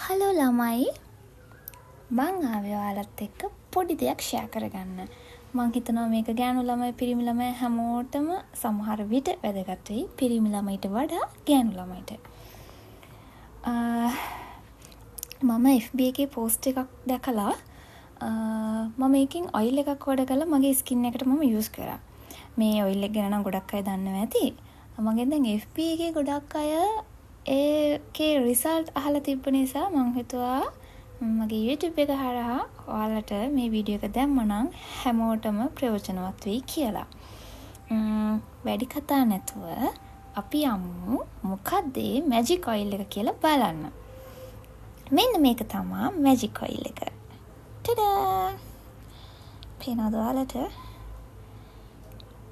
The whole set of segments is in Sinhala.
හලෝ ළමයි මං ආවේ ඔයාලත් එක්ක පොඩි දෙයක් ෂෙයා කරගන්න. මං හිතනවා මේක ගෑනු ළමයි පිරිමි ළමයි හැමෝටම සමහර විට වැදගත් වෙයි. පිරිමි ළමයිට වඩා ගෑනු ළමයිට. මම FB එකේ පෝස්ට් එකක් දැකලා මම ඒකෙන් ඔයිල් එකක් ඕඩර් කරලා මගේ ස්කින් එකට මම යූස් කරා. මේ ඔයිල් එක ගැන නම් ගොඩක් අය දන්නවා ඇති. මගෙන් දැන් FB එකේ ගොඩක් අය ඒකේ රිසල්ට් අහලා තිබ්බ නිසා මං හිතුවා මගේ YouTube එක හරහා ඔයාලට මේ වීඩියෝ එක දැම්මනම් හැමෝටම ප්‍රයෝජනවත් වෙයි කියලා. වැඩි කතා නැතුව අපි යමු මොකක්ද මේ මැජික් ඔයිල් එක කියලා බලන්න. මෙන්න මේක තමයි මැජික් ඔයිල් එක. ටඩා! පේනවද ඔයාලට?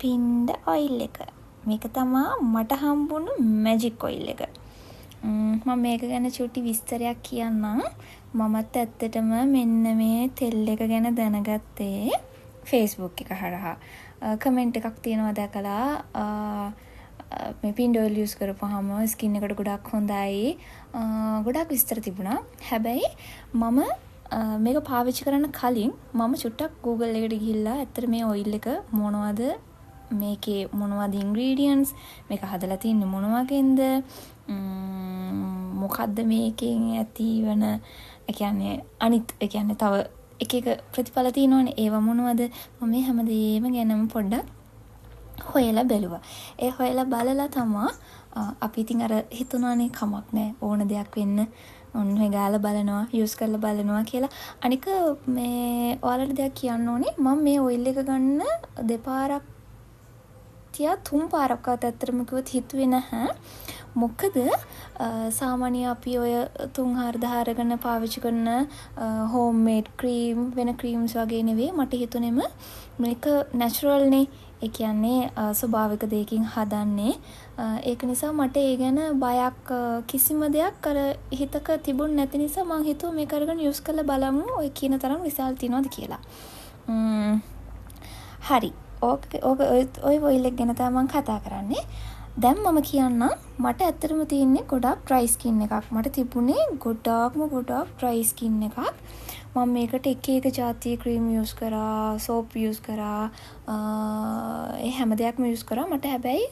පින්ඩ ඔයිල් එක. මේක තමයි මට හම්බුණු මැජික් ඔයිල් එක. මම මේක ගැන චුටි විස්තරයක් කියන්නම්. මමත් ඇත්තටම මෙන්න මේ තෙල් එක ගැන දැනගත්තේ Facebook එක හරහා. කමෙන්ට් එකක් තියෙනවා දැකලා මේ පින්ඩ ඔයිල් යූස් කරපුවාම ස්කින් එකට ගොඩක් හොඳයි. ගොඩක් විස්තර තිබුණා. හැබැයි මම මේක පාවිච්චි කරන්න කලින් මම චුට්ටක් Google එකට ගිහිල්ලා ඇත්තට මේ ඔයිල් එක මොනවද මේකේ මොනවද ඉන්ග්‍රීඩියන්ට්ස් මේක හදලා තින්නේ මොන වගේන්ද මොකද්ද මේකෙන් ඇතිවන ඒ කියන්නේ අනිත් ඒ කියන්නේ තව එක එක ප්‍රතිඵල තියෙනවනේ ඒවා මොනවද මම මේ හැමදේම ගැනම පොඩ්ඩක් හොයලා බැලුවා. ඒ හොයලා බලලා තමයි අපි ඉතින් අර හිතුණානේ කමක් නැහැ ඕන දෙයක් වෙන්න ඔන්න ගාලා බලනවා යූස් කරලා බලනවා කියලා. අනික මේ ඔයාලට දෙයක් කියන්න ඕනේ මම මේ ඔයිල් එක ගන්න දෙපාරක් තියා තුන් පාරක්වත් ඇත්තටම කිව්වොත් හිතුවේ නැහැ. මොකද සාමාන්‍ය අපි ඔය 3-4 අරගෙන පාවිච්චි කරන හෝම් මේඩ් ක්‍රීම් වෙන ක්‍රීම්ස් වගේ නෙවෙයි මට හිතුනේම මේක නැචරල් නේ. ඒ කියන්නේ ස්වභාවික දෙයකින් හදන්නේ. ඒක නිසා මට ඒ ගැන බයක් කිසිම දෙයක් අර හිතක තිබුණ නැති නිසා මම හිතුවා මේක අරගෙන යූස් කරලා බලමු ඔය කියන තරම් රිසල්ට් තියනවද කියලා. හරි. ඔය ඔයිල් එක ගැන තමයි මම කතා කරන්නේ. දැන් මම කියන්නම් මට ඇත්තටම තියෙන්නේ ගොඩක් ඩ්‍රයි ස්කින් එකක්. මට තිබුණේ ගොඩක් ඩ්‍රයි ස්කින් එකක්. මම මේකට එක જાතිය ක්‍රීම් යූස් කරා, සෝප් යූස් කරා, ඒ හැම දෙයක්ම යූස් කරා. මට හැබැයි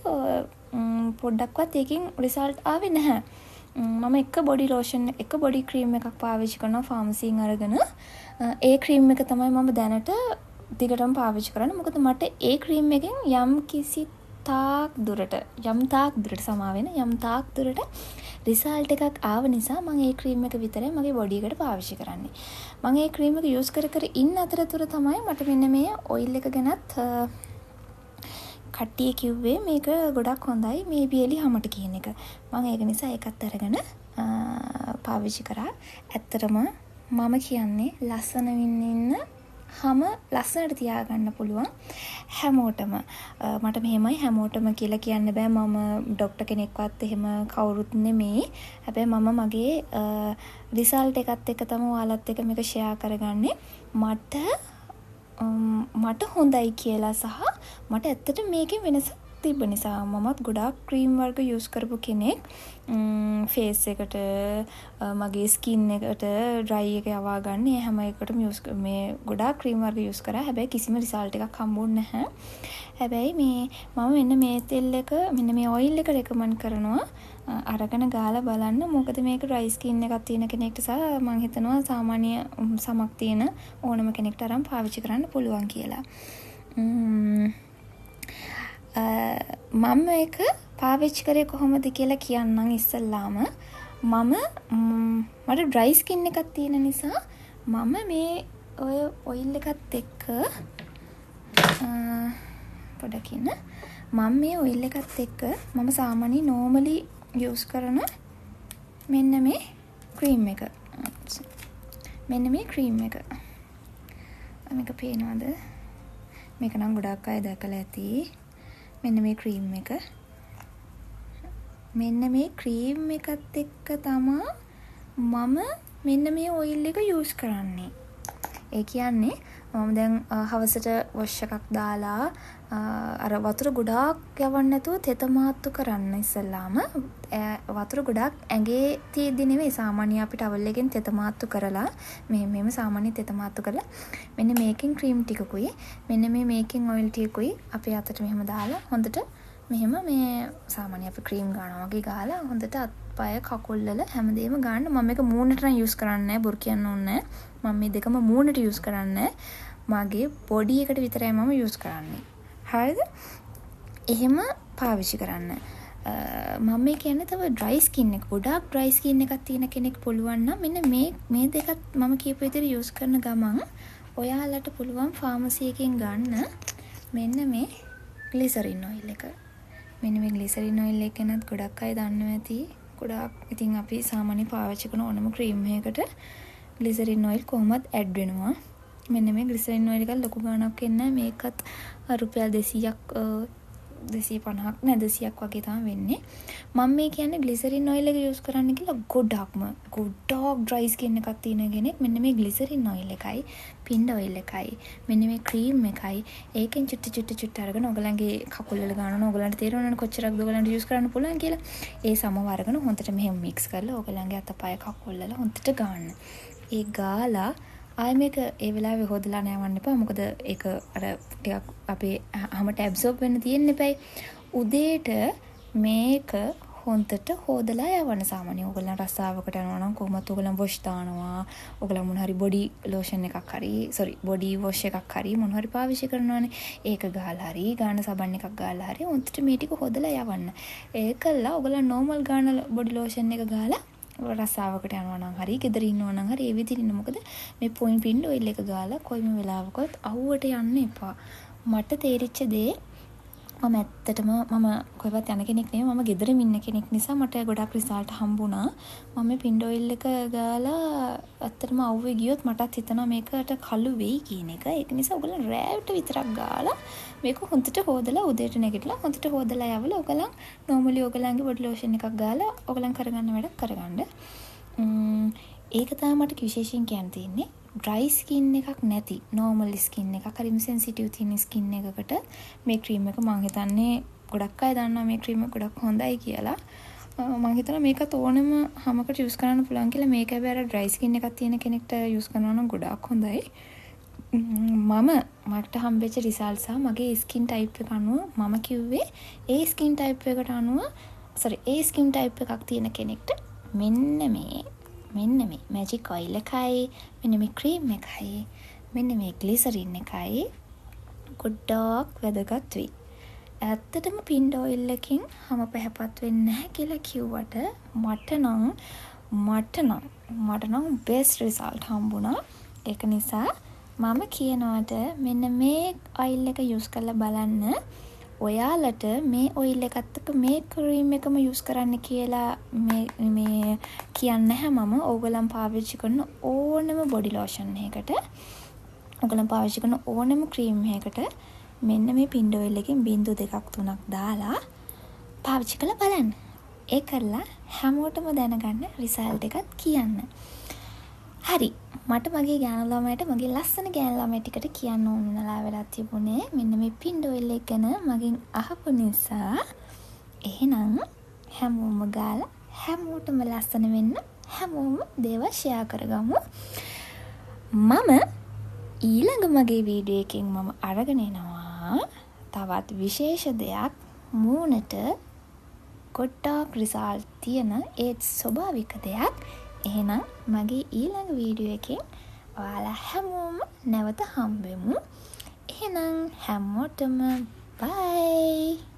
පොඩ්ඩක්වත් ඒකෙන් රිසල්ට් ආවේ නැහැ. මම එක බොඩි ලෝෂන් එක බොඩි ක්‍රීම් එකක් පාවිච්චි කරනවා ෆාමසියෙන් අරගෙන. ඒ ක්‍රීම් එක තමයි මම දැනට දිගටම පාවිච්චි කරන්නේ. මොකද මට ඒ ක්‍රීම් එකෙන් යම් තාක් දුරට සමාවෙන යම් තාක් දුරට රිසල්ට් එකක් ආව නිසා මම ඒ ක්‍රීම් එක විතරයි මගේ බොඩි එකට පාවිච්චි කරන්නේ. මම ඒ ක්‍රීම් එක යූස් කර ඉන්න අතරතුර තමයි මට මෙන්න මේ ඔයිල් එක ගැනත් කට්ටිය කිව්වේ මේක ගොඩක් හොඳයි මේ බියලි හැමට කියන එක. මම ඒක නිසා ඒකත් අරගෙන පාවිච්චි කරා. ඇත්තටම මම කියන්නේ ලස්සන වෙන්න ඉන්න හැම ලස්සනට තියාගන්න පුළුවන් හැමෝටම. මට මෙහෙමයි හැමෝටම කියලා කියන්න බෑ. මම ડોක්ටර් කෙනෙක්වත් එහෙම කවුරුත් නෙමෙයි. හැබැයි මම මගේ රිසල්ට් එකත් එක්ක තමයි ඔයාලත් එක්ක මේක ෂෙයා කරගන්නේ. මට හොඳයි කියලා සහ මට ඇත්තට මේකෙන් වෙනසක් තිබ්බ නිසා මමත් ගොඩාක් ක්‍රීම් වර්ග යූස් කරපු කෙනෙක්. ෆේස් එකට මගේ ස්කින් එකට ඩ්‍රයි එක යවා ගන්න ඒ හැම එකටම යූස් මේ ගොඩාක් ක්‍රීම් වර්ග යූස් කරා. හැබැයි කිසිම රිසල්ට් එකක් හම්බුන්නේ නැහැ. හැබැයි මම මෙන්න මේ තෙල් එක මෙන්න මේ ඔයිල් එක රෙකමන්ඩ් කරනවා. අරගෙන ගාලා බලන්න. මොකද මේක ඩ්‍රයි ස්කින් එකක් තියෙන කෙනෙක්ට සහ මම හිතනවා සාමාන්‍ය සමක් තියෙන ඕනම කෙනෙක්ට අරන් පාවිච්චි කරන්න පුළුවන් කියලා. මම ඒක පාවිච්චි කරේ කොහොමද කියලා කියන්නම් ඉස්සෙල්ලාම. මට ඩ්‍රයි ස්කින් එකක් තියෙන නිසා මම මේ ඔය ඔයිල් එකත් එක්ක පොඩ්ඩක් ඉන්න. මම මේ ඔයිල් එකත් එක්ක මම සාමාන්‍ය නෝමලි යූස් කරන මෙන්න මේ ක්‍රීම් එක. මෙන්න මේ ක්‍රීම් එක. මේක පේනවද? මේක නම් ගොඩක් අය දැකලා ඇති. මෙන්න මේ ක්‍රීම් එක. මෙන්න මේ ක්‍රීම් එකත් එක්ක තමයි මම මෙන්න මේ ඔයිල් එක යූස් කරන්නේ. ඒ කියන්නේ මම දැන් හවසට වොෂ් එකක් දාලා අර වතුර ගොඩාක් යවන්න නැතුව තෙත මාත්තු කරන්න ඉස්සෙල්ලාම වතුර ගොඩාක් ඇඟේ තියෙද්දි නෙවෙයි සාමාන්‍ය අපි ටවල් එකෙන් තෙත මාත්තු කරලා මෙහෙම සාමාන්‍ය තෙත මාත්තු කරලා මෙන්න මේකෙන් ක්‍රීම් ටිකකුයි මෙන්න මේ මේකෙන් ඔයිල් ටිකකුයි අපේ අතට මෙහෙම දාලා හොඳට මෙහෙම මේ සාමාන්‍ය අපි ක්‍රීම් ගන්නවා වගේ ගාලා හොඳට අත්පය කකුල් වල හැමදේම ගන්න. මම මේක මූණට නම් යූස් කරන්නේ නැහැ, බොරු කියන්න ඕනේ නැහැ. මම මේ දෙකම මූණට යූස් කරන්නේ මගේ බොඩි එකට විතරයි මම යූස් කරන්නේ. හරිද? එහෙම පාවිච්චි කරන්න. මම මේ කියන්නේ තව ඩ්‍රයි ස්කින් එක ගොඩාක් ඩ්‍රයි ස්කින් එකක් තියෙන කෙනෙක් පුළුවන් නම් මෙන්න මේ දෙකත් මම කියපු විදිහට යූස් කරන ගමන් ඔයාලට පුළුවන් ෆාමසි එකෙන් ගන්න මෙන්න මේ ග්ලිසරින් ඔයිල් එක. මෙන්න මේ ග්ලිසරින් ඔයිල් එක ගැනත් ගොඩක් අය දන්නවා ඇති. ගොඩාක් ඉතින් අපි සාමාන්‍ය පාවිච්චි කරන ඕනම ක්‍රීම් එකකට ග්ලිසරින් ඔයිල් කොහොමද ඇඩ් වෙනවා. මෙන්න මේ ග්ලිසරින් ඔයිල් එක ලොකු ගාණක් එන්නේ මේකත් රුපියල් 200ක් 250ක් නෑ 200ක් වගේ තමයි වෙන්නේ. මම මේ කියන්නේ ග්ලිසරින් ඔයිල් එක යූස් කරන්න කියලා ගොඩක් ඩ්‍රයි ස්කින් එකක් තියෙන කෙනෙක් මෙන්න මේ ග්ලිසරින් ඔයිල් එකයි පින්ඩ ඔයිල් එකයි මෙන්න මේ ක්‍රීම් එකයි ඒකෙන් චුට්ට අරගෙන ඔයගලන්ගේ කකුල් වල ගන්නවා. ඔයගලන්ට තේරෙනවනේ කොච්චරක්ද ඔයගලන්ට යූස් කරන්න පුළුවන් කියලා. ඒ සමව අරගෙන හොඳට මෙහෙම මික්ස් කරලා ඔයගලන්ගේ අතපය කකුල් වල හොඳට ගන්න. ඒ ගාලා ආයෙ මේක ඒ වෙලාවේ හොදලා නෑවන්න එපා. මොකද ඒක අර ටිකක් අපේ හැමට ඇබ්සෝබ් වෙන්න තියෙන්න එපයි. උදේට මේක හොඳට හොදලා යවන්න. සාමාන්‍යයෙන් ඔයගොල්ලන් රස්සාවකට යනවා නම් කොහොමද ඔයගොල්ලන් වොෂ් දානවා. ඔයගොල්ලන් මොන හරි බොඩි ලෝෂන් එකක් හරි බොඩි වොෂ් එකක් හරි මොන හරි පාවිච්චි කරනවානේ. ඒක ගහලා හරි ගාන සබන් එකක් ගාලා හරි හොඳට මේ ටික හොදලා යවන්න. ඒකලා ඔයගොල්ලන් නෝමල් ගාන බොඩි ලෝෂන් එක ගාලා රස්සාවකට යනවා නම් හරි ගෙදර ඉන්නවා නම් හරි ඒ විදිහට ඉන්න. මොකද මේ පොයින්ට් පින්ඩ් ඔයිල් එක ගාලා කොයිම වෙලාවකවත් අවුවට යන්න එපා. මට තේරිච්ච දේ මම ඇත්තටම මම කොහෙවත් යන කෙනෙක් නෙවෙයි. මම ගෙදරම ඉන්න කෙනෙක් නිසා මට ගොඩක් රිසල්ට් හම්බුණා. මම මේ පින්ඩ් ඔයිල් එක ගාලා ඇත්තටම අවුවේ ගියොත් මටත් හිතෙනවා මේකට කළු වෙයි කියන එක. ඒක නිසා ඔයගොල්ලෝ රෑට විතරක් ගාලා මේක හොඳට හොදලා උදේට නැගිටලා හොඳට හොදලා යවලා ඔයගොල්ලන් normally ඔයගොල්ලන්ගේ බොඩි ලෝෂන් එකක් ගාලා ඔයගොල්ලන් කරගන්න වැඩක් කරගන්න. ඒක තමයි මට විශේෂයෙන් කියන්න තියෙන්නේ. ඩ්‍රයි ස්කින් එකක් නැති normal ස්කින් එකක් හරිම sensitive තියෙන ස්කින් එකකට මේ ක්‍රීම් එක මම හිතන්නේ ගොඩක් අය දන්නවා මේ ක්‍රීම් එක ගොඩක් හොඳයි කියලා. මම හිතනවා මේකත් ඕනම හැමකට යූස් කරන්න පුළුවන් කියලා. මේක හැබැයි අර ඩ්‍රයි ස්කින් එකක් තියෙන කෙනෙක්ට යූස් කරනවා නම් ගොඩක් හොඳයි. මට හම්බෙච්ච රිසල්ට් සහ මගේ ස්කින් ටයිප් එක අනුව මම කිව්වේ ඒ ස්කින් ටයිප් එකට අනුව ඒ ස්කින් ටයිප් එකක් තියෙන කෙනෙක්ට මෙන්න මේ මැජික් ඔයිල් එකයි මෙන්න මේ ක්‍රීම් එකයි මෙන්න මේ ග්ලිසරින් එකයි ගොඩක් වැදගත් වෙයි. ඇත්තටම පින්ඩ් ඔයිල් එකකින් හැම පැහැපත් වෙන්නේ නැහැ කියලා කිව්වට මට නම් බෙස්ට් රිසල්ට් හම්බුණා. ඒක නිසා මම කියනවාට මෙන්න මේ ඔයිල් එක යූස් කරලා බලන්න. ඔයාලට මේ ඔයිල් එකත් එක්ක මේ ක්‍රීම් එකම යූස් කරන්න කියලා මේ කියන්නේ නැහැ මම. ඕගොල්ලන් පාවිච්චි කරන ඕනම බොඩි ලෝෂන් එකකට ඕගොල්ලන් පාවිච්චි කරන ඕනම ක්‍රීම් එකකට මෙන්න මේ පින්ඩ් ඔයිල් එකෙන් බිංදු 2ක් 3ක් දාලා පාවිච්චි කරලා බලන්න. ඒ කරලා හැමෝටම දැනගන්න රිසල්ට් එකත් කියන්න. හරි. මට මගේ ගෑනු ළමයට මගේ ලස්සන ගෑනු ළමයි ටිකට කියන්න ඕනලා වෙලා තිබුණේ මෙන්න මේ පින්ඩ් ඔයිල් එක ගැන මගෙන් අහපු නිසා. එහෙනම් හැමෝම ගාලා හැමෝටම ලස්සන වෙන්න හැමෝම දේවල් ෂෙයා කරගමු. මම ඊළඟ මගේ වීඩියෝ එකෙන් මම අරගෙන එනවා තවත් විශේෂ දෙයක්. මූණට ගොඩක් රිසල්ට් තියෙන ඒත් ස්වභාවික දෙයක්. එහෙනම් මගේ ඊළඟ වීඩියෝ එකෙන් ඔයාලා හැමෝම නැවත හම්බෙමු. එහෙනම් හැමෝටම බයි.